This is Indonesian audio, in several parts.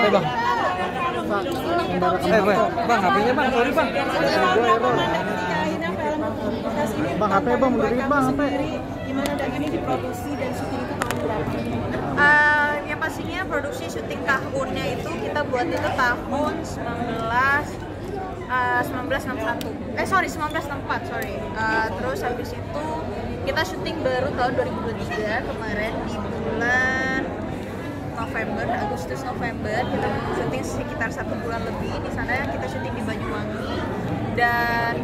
HP bang. Bang, HP-nya bang, sorry bang. Bang, HP bang, udah dikit bang, HP. Gimana dan ini diproduksi dan syuting itu tahun berapa? Yang pastinya produksi syuting tahunnya itu kita buat itu tahun 1961. 1964, sorry. Terus habis itu kita syuting baru tahun 2023 kemarin di bulan Agustus November. Kita syuting sekitar 1 bulan lebih di sana. Kita syuting di Banyuwangi dan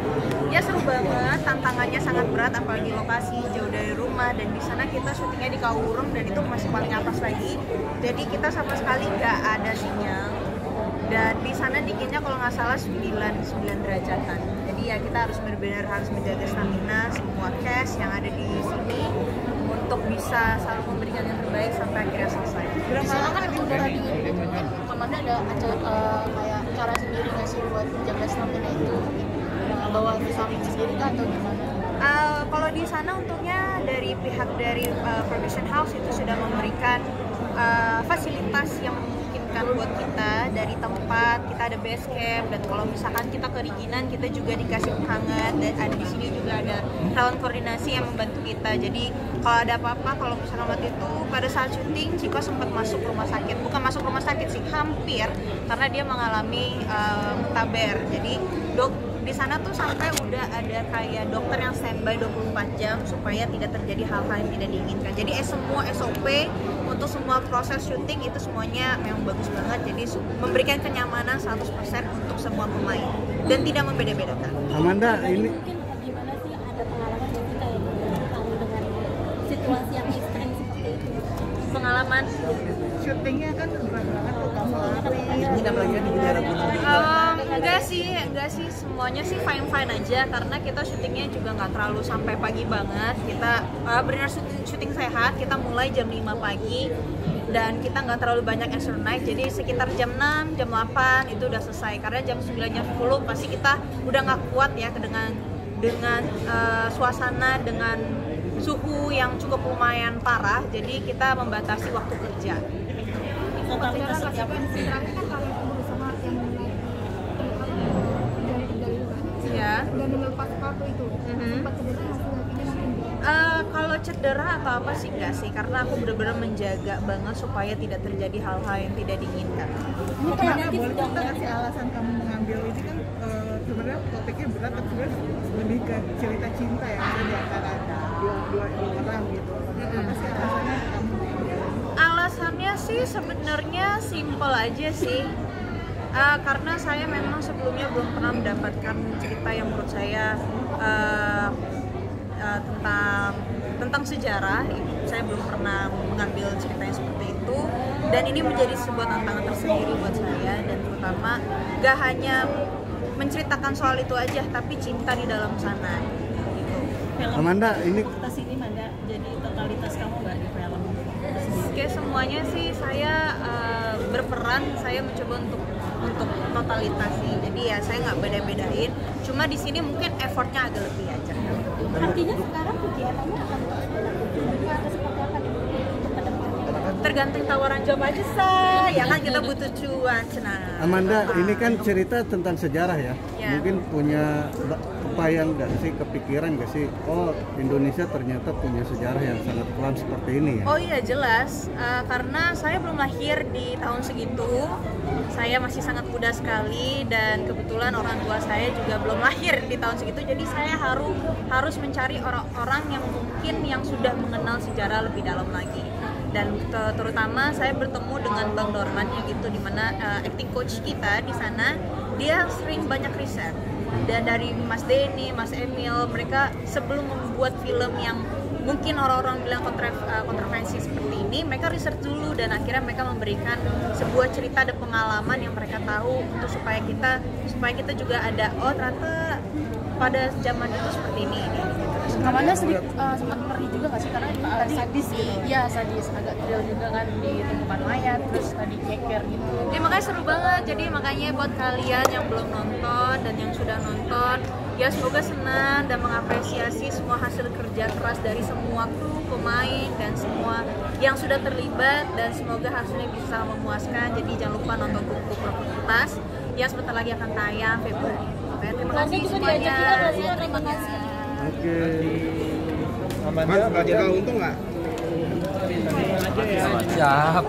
ya seru banget. Tantangannya sangat berat, apalagi lokasi jauh dari rumah, dan di sana kita syutingnya di Kauwurem dan itu masih paling atas lagi. Jadi kita sama sekali nggak ada sinyal. Dan di sana dinginnya kalau nggak salah 9 derajatan. Jadi ya kita harus benar-benar harus menjaga stamina semua cast yang ada di sini untuk bisa selalu memberikan yang terbaik sampai akhirnya selesai. Berapa kan antara dingin kan kemana ada kayak cara sendiri nggak sih buat menjaga stamina itu? Bawa vitamin sendiri kan atau gimana? Kalau di sana untungnya dari pihak dari production house itu sudah memberikan fasilitas yang memungkinkan buat kita, dari tempat kita ada base camp, dan kalau misalkan kita kedinginan kita juga dikasih penghangat, dan ada di sini juga ada relawan koordinasi yang membantu kita. Jadi kalau ada apa-apa, kalau misalkan waktu itu pada saat syuting Ciko sempat masuk rumah sakit, bukan masuk rumah sakit sih, hampir, karena dia mengalami mutaber. Jadi di sana tuh sampai udah ada kayak dokter yang standby 24 jam supaya tidak terjadi hal-hal yang tidak diinginkan. Jadi semua SOP untuk semua proses syuting itu semuanya memang bagus banget. Jadi memberikan kenyamanan 100% untuk semua pemain dan tidak membeda-bedakan. Amanda, ini mungkin gimana sih ada pengalaman jadi kayak bertaruh dengan situasi yang ekstrem seperti itu? Pengalaman Syutingnya kan berat banget tuh kamu Kita lagi di daerah gunung. enggak sih, semuanya sih fine aja karena kita syutingnya juga nggak terlalu sampai pagi banget. Kita benar syuting sehat. Kita mulai jam 5 pagi dan kita nggak terlalu banyak extra night. Jadi sekitar jam 6, jam 8 itu udah selesai. Karena jam 9, jam 10 pasti kita udah nggak kuat ya dengan suasana, dengan suhu yang cukup lumayan parah. Jadi kita membatasi waktu kerja. Totalitas setiap Ya. dan melepas sepatu itu sempat cedera Kalau cedera atau apa sih enggak sih, karena aku benar-benar menjaga banget supaya tidak terjadi hal-hal yang tidak diinginkan. ini kayak boleh kita kasih alasan kamu mengambil ini kan sebenarnya topiknya berat tapi sebenarnya lebih ke cerita cinta ya di antara dua orang gitu. Apa sih alasannya kamu mengambil? Alasannya sih sebenarnya simple aja sih. Karena saya memang sebelumnya belum pernah mendapatkan cerita yang menurut saya tentang sejarah. Saya belum pernah mengambil cerita yang seperti itu, dan ini menjadi sebuah tantangan tersendiri buat saya, dan terutama gak hanya menceritakan soal itu aja, tapi cinta di dalam sana gitu. Amanda, ini ini Manda jadi totalitas kamu nggak di film? Oke, semuanya sih saya berperan, saya mencoba untuk totalitas sih. Jadi ya saya nggak beda-bedain. Cuma di sini mungkin effortnya agak lebih aja. Artinya sekarang kegiatannya akan terus berlanjut atau seperti apa nih untuk ke depannya? Tergantung tawaran job aja sah. Ya kan kita butuh cuan, cenah. Amanda, ini kan cerita tentang sejarah ya. Ya. Mungkin punya kebayang nggak sih, kepikiran nggak sih, oh Indonesia ternyata punya sejarah yang sangat kelam seperti ini ya? Oh iya jelas, karena saya belum lahir di tahun segitu. Saya masih sangat muda sekali dan kebetulan orang tua saya juga belum lahir di tahun segitu. Jadi saya harus mencari orang-orang yang mungkin yang sudah mengenal sejarah lebih dalam lagi. Dan terutama saya bertemu dengan Bang Dorman yang gitu, dimana acting coach kita di sana dia sering banyak riset. Dan dari Mas Denny, Mas Emil, mereka sebelum membuat film yang mungkin orang-orang bilang kontroversi seperti ini, mereka riset dulu dan akhirnya mereka memberikan sebuah cerita dan pengalaman yang mereka tahu untuk supaya kita juga ada, oh ternyata pada zaman itu seperti ini. Amanda sedikit sempat ngeri juga nggak sih, karena tadi sadis gitu. Iya sadis, agak thrill juga kan ditemukan mayat, terus tadi nyeker gitu. Ya makanya seru banget. Jadi makanya buat kalian yang belum nonton dan yang sudah nonton, Ya semoga senang dan mengapresiasi semua hasil kerja keras dari semua kru, pemain dan semua yang sudah terlibat, dan semoga hasilnya bisa memuaskan. Jadi jangan lupa nonton Kuku Propertas yang sebentar lagi akan tayang Februari. Oke, terima kasih semuanya. Terima kasih. Oke. Mas, Mbak Jaka untung nggak? Siap.